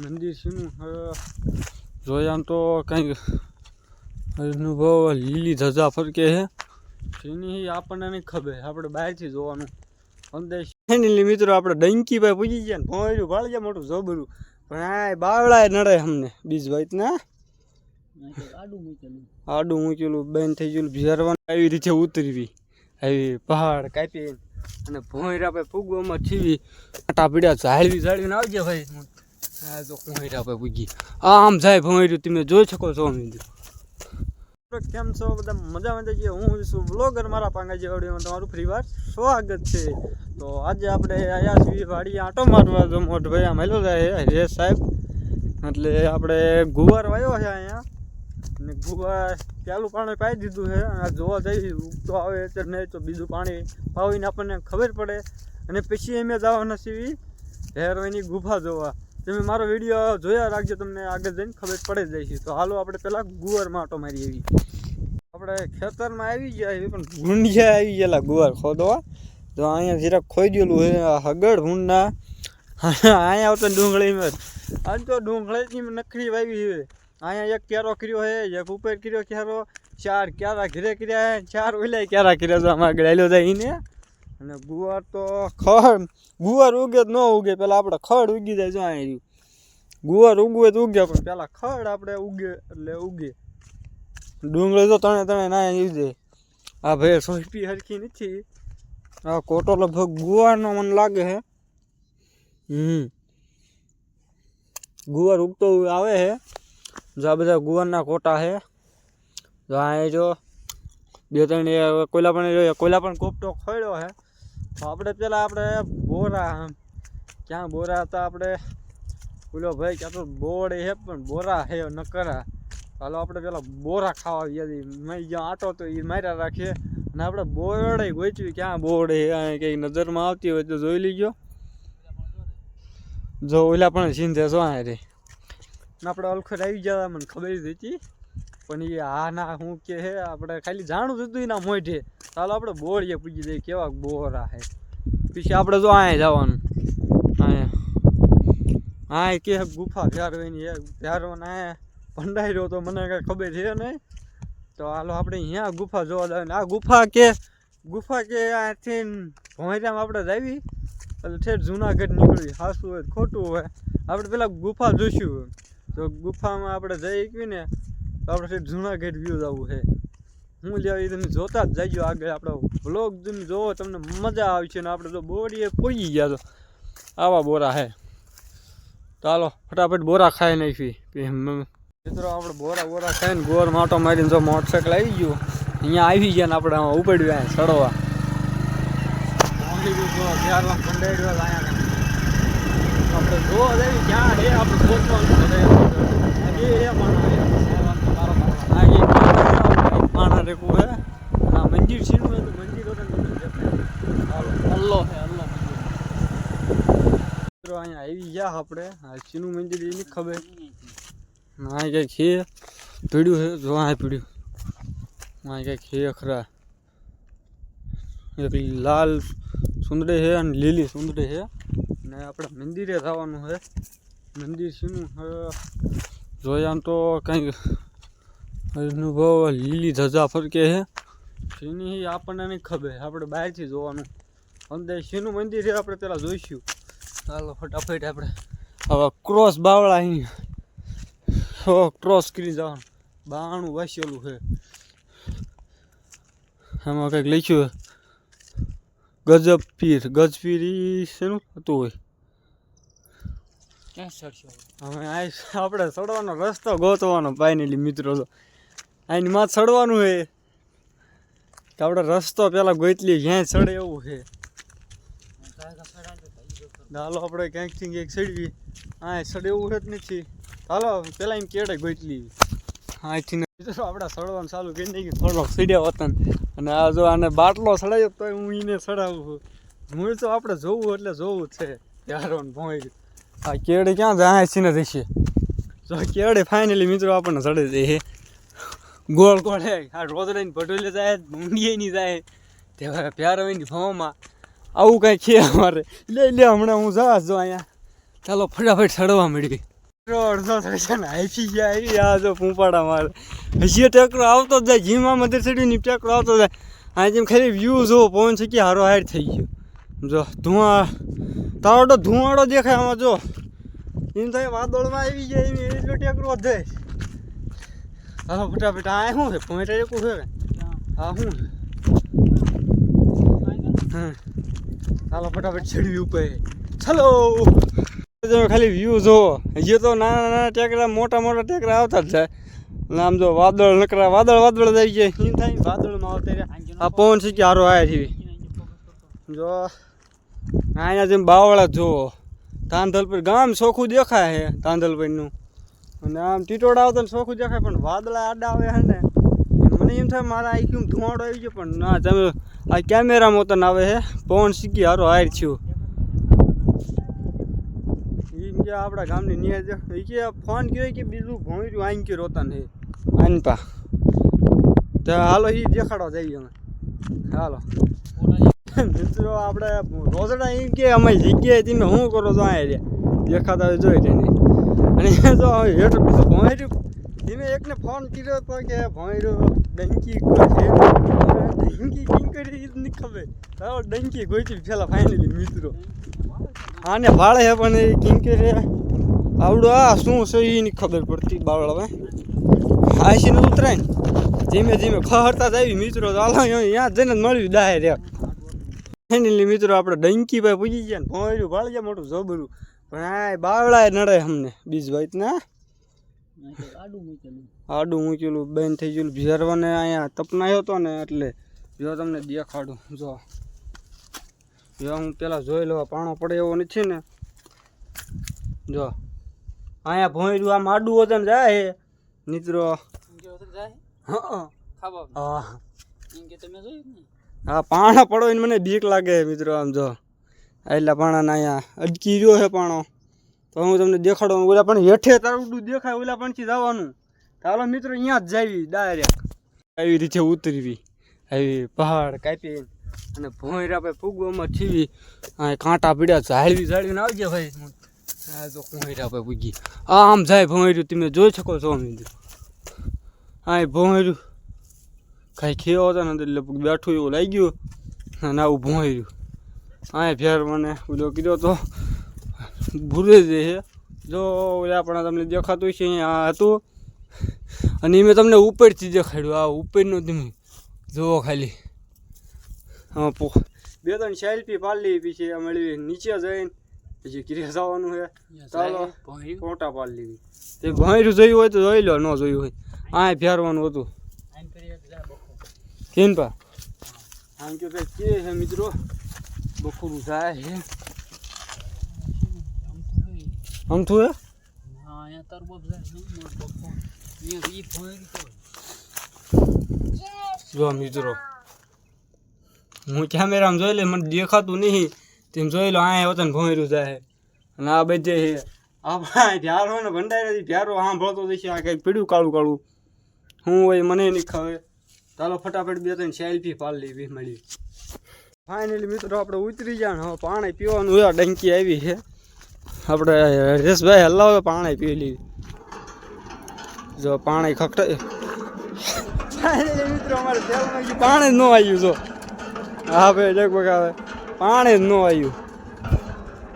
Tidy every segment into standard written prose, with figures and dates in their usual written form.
મંદિર શીનું જોયા તો કંઈક અનુભવ લીલી ધજા ફરકે હે શીની આપણને નહીં ખબર, આપણે બહારથી જોવાનું. અંદર ફાઇનલી મિત્રો આપણે ડંકી ભાઈ પૂજી ગયા ને ભોંયરું ભાળી ગયા મોટું જબરું, પણ આ બાવળાએ નડે અમને બીજ ભાઈ ના આડું મૂકેલું બેન થઈ ગયેલું ભેરવાનું આવી રીતે ઉતરવી આવી પહાડ કાપી અને ભોંયરા ભાઈ ફૂગવામાં થીવી આટા પીડ્યા ઝાડવીને આવી ગયા ભાઈ. આ તો ભોંયરા ભાઈ પૂગી આમ જાય ભોંયરું તમે જોઈ શકો છો. મિત્રો કેમ છો બધા મજામાં જઈએ, હું છું બ્લોગર મારા પાંગાજી વાડીમાં તમારું ફરી વાર સ્વાગત છે. તો આજે આપણે આવ્યા છીએ વાડી આંટો મારવા, તો મોટ ભાઈ આમ હેલો જાય રે સાહેબ, એટલે આપણે ગુવાર વાવ્યો છે અહીંયા અને ગુવાર પેલું પાણી પાઈ દીધું છે. આ જોવા જઈએ ઉગતો આવે એટલે નહીં તો બીજું પાણી પાવીને આપણને ખબર પડે અને પછી અમે જવાના છીએ ભેરવાની ગુફા જોવા. તમે મારો વિડીયો જોયા રાખજો, તમને આગળ જઈને ખબર પડે જાય છે. તો હાલો આપણે પેલા ગુવારમાં આંટો મારી આવી. આપણે ખેતરમાં આવી ગયા એવી પણ ભૂંડિયા આવી ગયેલા ગુવાર ખોદવા, તો અહીંયા જરાક ખોઈ ગયેલું છે હગડ ભૂંડના. અહીંયા આવતા ડુંગળીમાં આજ તો ડુંગળીની નખરી વાવી છે. અહીંયા એક ક્યારો કર્યો છે, એક ઉપર કર્યો ક્યારો, 4 ક્યારા ઘરે કર્યા છે, 4 ઓલા ક્યારા કર્યા છે. આમાં આગળ આવેલો જાય એને. અને ગુવાર તો ખડ ગુવાર ઉગે જ ન ઉગે, પેલા આપણે ખડ ઉગી જાય. જો અહીં ગુવાર ઉગવે તો ઉગ્યા, પણ પેલા ખડ આપણે ઉગે એટલે ઉગે. ડુંગળી તો તણે ના ઉગે. આ ભાઈ સોપી હરખી નથી. આ કોટો લગભગ ગુવારનો મને લાગે છે. ગુવાર ઉગતો આવે છે. જો આ બધા ગુવારના કોટા છે. જો આ જો 2-3 કોયલા પણ કોપટો ખોડ્યો છે. તો આપણે પેલા આપણે બોરા ક્યાં બોરા હતા આપણે ઓલો ભાઈ ક્યાં તો બોર છે પણ બોરા છે ન કરા. ચાલો આપણે પેલા બોરા ખાવા ગયા મેં જ્યાં આટો તો એ માર્યા રાખીએ અને આપણે બોરડે ગોચવી ક્યાં બોર્ડ છે કંઈક નજરમાં આવતી હોય તો જોઈ લીજો. જો ઓલા પણ સિંધે જો આ રે આપણે અલખર આવી ગયા, મને ખબર જ હતી પણ એ હા ના શું કે હે આપણે ખાલી જાણું જ હતું એના મોઢે. ચાલો આપણે બોરીએ પૂછી દઈએ કેવા બોરા છે. પછી આપણે જો અહીંયા જવાનું, અહીંયા કે ગુફા ભ્યારવાની ભ્યારવાના ભંડાર્યો તો મને કાંઈ ખબર છે નહીં. તો હાલો આપણે અહીંયા ગુફા જોવા જવાની. આ ગુફા કે આથી ભોંયરામાં આપણે જાવી એટલે ઠેઠ જુનાગઢ નીકળવી. સાચું હોય ખોટું હોય આપણે પેલા ગુફા જોઈશું. તો ગુફામાં આપણે જઈ ને તો આપણે ઠેઠ જુનાગઢ વ્યૂ જવું છે. હું લેવા એ તમે જોતા જ જઈજો આગળ. આપણો વ્લોગ તમે જોવો તમને મજા આવશે. ને આપણે તો બોરીએ પહોંચી ગયા તો આવા બોરા છે. ચાલો ફટાફટ બોરા ખાઈ નાખી. મિત્રો આપણે બોરા ખાઈને ગોર માટો મારીને જો મોટરસાઇકલ આવી ગયું અહીંયા આવી ગયા ને આપણે આમાં ઉપડ્યું અહીંયા ચડવા. આપણે જોવા જઈએ ક્યાં છે આપણે પહોંચવાનું માણા રેકું છે. આ મંદિર છીનું હોય તો મંદિર અલ્લો છે અલ્લો મિત્રો અહીંયા આવી ગયા આપણે. આ છીનું મંદિર એની ખબર આ કંઈક છે પીડ્યું છે. જો આ પીડ્યું આ કંઈક છે ખરા. એક લાલ સુંદરી છે અને લીલી સુંદરી છે. ને આપણે મંદિરે જવાનું છે. મંદિર છીનું જોયા તો કંઈક અનુભવ લીલી ધજા ફરકે છે શીની આપણને નહીં ખબર, આપણે બહારથી જોવાનું. અંદર શીનું મંદિર છે આપણે પેલા જોઈશું. ચાલો ફટાફટ આપણે હવે ક્રોસ બાવળા અહીં ક્રોસ કરી જવાનું. 92 વાસેલું છે. આમાં કંઈક લખ્યું ગજપીર શેનું હતું હોય. હવે આપણે ચડવાનો રસ્તો ગોતવાનો ફાઇનલી મિત્રો. તો આની માં ચડવાનું હોય તો આપણે રસ્તો પેલા ગોતલી ક્યાંય ચડે એવું છે. હાલો આપણે ક્યાંકથી ક્યાંક ચડવી. હા ચડે એવું જ નથી. હાલો પેલા એમ કેડે ગોતલી અહીંથી આપણે ચડવાનું ચાલુ કરી નાખ્યું. થોડોક સીડ્યા વતન અને આ જો આને બાટલો ચડાવ્યો તો હું એને ચડાવું. મૂળ તો આપણે જોવું એટલે જોવું જ છે યાર ભોંય. આ કેળે ક્યાં જાય છીને જશે. જો કેળે ફાઇનલી મિત્રો આપણને ચડે છે ગોળ ગોળ હે. આ રોદડાની ભટોલે જાય ઊંડીએ નહીં જાય તે પ્યારવાની ભાવમાં આવું કાંઈ છે અમારે. લે હમણાં હું જાશ જો અહીંયા. ચાલો ફટાફટ ચડવા મળી. અડધો થાય છે ને આઈફી ગયા આવી આ જો પૂંપાડા મારે હજી ટેકરો આવતો જ જાય જીમા મંદિર ચડીને ટેકરો આવતો જાય આ જેમ ખાલી વ્યૂ જો પવન છે કે હારો હાર થઈ ગયો જો તારો ધુવાડો દેખાય આમાં જો એમ થાય વાદળમાં આવી જાય એમ એટલો ટેકરો જાય હાલો ફટાફટ આ શું છે પોઈન્ટ એકું છે હા શું હા હાલો ફટાફટ ચડવી ઉપર ચલો તમે ખાલી વ્યૂ જોવો હજી તો નાના નાના ટેકરા મોટા મોટા ટેકરા આવતા જ જાય અને આમ જો વાદળ નકરા વાદળ આવી જાય એમ થાય વાદળમાં આવતા રહ્યા આ પવન છે કે હારો આવ્યા છે જો અહીંયા જેમ બાવળા જુઓ તાંધલપર ગામ ચોખ્ખું દેખાય છે તાંધલપરનું અને આમ ટીટોડા આવતા ને ચોખ્ખું દેખાય પણ વાદળા આડા આવે છે ને મને એમ થાય મારા આઈક્યુમ ધુમાડો આવી ગયો પણ ના તમે આ કેમેરામાં તને આવે છે પવન શીખી હારો હાર થયો એમ કે આપણા ગામની નિયર એ કે ફોન કર્યો કે બીજું ભણ્યું આઈન કે રોતા ને આનપા તો હાલો એ દેખાડવા જઈએ અમે હાલો મિત્રો આપણે રોજડા એમ કે અમારી જગ્યાએ તમે શું કરો છો આ દેખાતા હોય જોઈ તેને અને જો હેઠ બીજું ભણ્યું ધીમે એકને ફોન કર્યો તો કે ભણ્યું ડંકી ડંકી કેમ કરી નહીં ખબર તારો ડંકી ગોઈથી પેલા ફાઇનલી મિત્રો આને ભાળે છે પણ એ કેમ કે આવડું આ શું છે એ નહીં ખબર પડતી બાવળા આશીને ઉતરાય ને ધીમે ધીમે ફરતા જ આવી મિત્રો ચાલો અહીંયા જઈને જ મળ્યું દાહે રે ફાઇનલી મિત્રો આપણે ડંકી ભાઈ પૂજી ગયા ને ભણ્યું ભાળી ગયા મોટું જબરું પણ આ બાવળાએ નડે અમને બીજ ભાઈ ના આડું મૂકેલું બેન થઈ ગયેલું ભેરવાને અહીંયા તપનાયો હતો ને એટલે જો તમને દેખાડું જો હું પેલા જોઈ લઉં પાણો પડે એવો નથી ને જો અહીંયા ભોંયરું આમ આડું વજન જાય મિત્રો હા પાણા પડો એને મને બીક લાગે મિત્રો આમ જો એટલા પાણાના અહીંયા અટકી રહ્યો છે પાણો તો હું તમને દેખાડું ઓલા પણ હેઠે તારું દેખાય ઓલા પણથી જવાનું ચાલો મિત્રો અહીંયા જ જાવી ડાયરેક્ટ આવી રીતે ઉતરવી આવી પહાડ કાપી અને ભોંયરા ભાઈ ફૂગવામાં થીવી આ કાંટા પીડ્યા ઝાળવીને આવજે ભાઈ આ જો ભોંયરા ભાઈ પૂગી આમ જાય ભોંયરું તમે જોઈ શકો છો મિત્રો આ ભોંયરું કાંઈ ખેવો હતો ને એટલે બેઠું એવું લાગ્યું અને આવું ભોંયરું આ ફેર મને ઓલો કીધો તો ભૂરે જ છે જો ઓલા પણ તમને દેખાતું છે અહીંયા હતું અને મેં તમને ઉપરથી દેખાડ્યું આ ઉપરનો તમે જુઓ ખાલી હા બે ત્રણ સેલ્ફી પાડી પછી મળી નીચે જઈને પછી ક્રિયા જવાનું છે ચાલો ફોટા પાડી લેવી તે ભોંયરું જોયું હોય તો જોઈ લો ન જોયું હોય આ ફેરવાનું હતું કેમ પા આમ કે કે છે મિત્રો બખોરું જાય છે આમ થયું હે હા અહીંયા તરબોબ જાય જો મિત્રો હું કેમેરામાં જોઈ લે મને દેખાતું નહીં તેમ જોઈ લો આ વતન ભોંયરું જાય અને આ બધે આપણા ભ્યારો ને ભંડારી ભ્યારો સાંભળતો જશે આ કંઈક પીડ્યું કાળું કાળું હું હોય મને નહીં ખબર ચાલો ફટાફટ બે ત્રણ સેલ્ફી પાડી લેવી મળી ફાઇનલી મિત્રો આપણે ઉતરી જાય હવે પાણી પીવાનું હોય ડંકી આવી છે આપણે હરેશભાઈ હલાવે પાણી પી લેવી જો પાણી ખખડે મિત્રો અમારે તેલમાં પાણી જ ન આવ્યું જો હા ભાઈ જગભગ આવે પાણી જ ન આવ્યું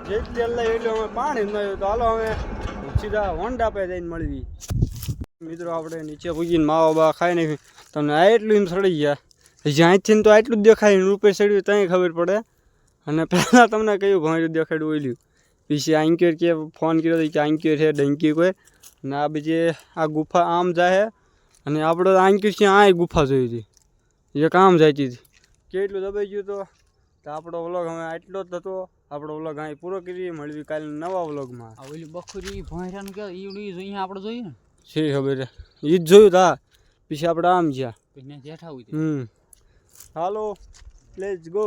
જેટલી તેલ લાવી એટલે અમે પાણી જ ન આવ્યું તો હાલો અમે સીધા હોન્ડા પે જઈને મળવી મિત્રો આપણે નીચે પૂગીને માવા બા ખાઈ નાખ્યું તમને આટલું એમ સડી ગયા જ્યાંથી તો આટલું જ દેખાય રૂપે સડ્યું ત્યાં ખબર પડે અને પહેલાં તમને કયું ભોંયરું દેખાડ્યું ઓલ્યું પછી આંક્યોર કે ફોન કર્યો હતો કે આંક્યોર છે ડંકી કોઈ અને આ બીજે આ ગુફા આમ જાય અને આપણે આંક્યોર છે આ ગુફા જોઈ હતી એ કામ જતી હતી કેટલું દબાઈ ગયું તો આપણો વ્લોગ હવે આટલો જ હતો આપણો વ્લોગ અહીં પૂરો કરીએ મળવી કાલે નવા વ્લોગમાં ઓલી બખોરી ભોંયરાનું કે જોઈએ આપણે જોઈએ ને છે ખબર એ જ જોયું તા પછી આપણે આમ જ્યાં હાલો લેટ્સ ગો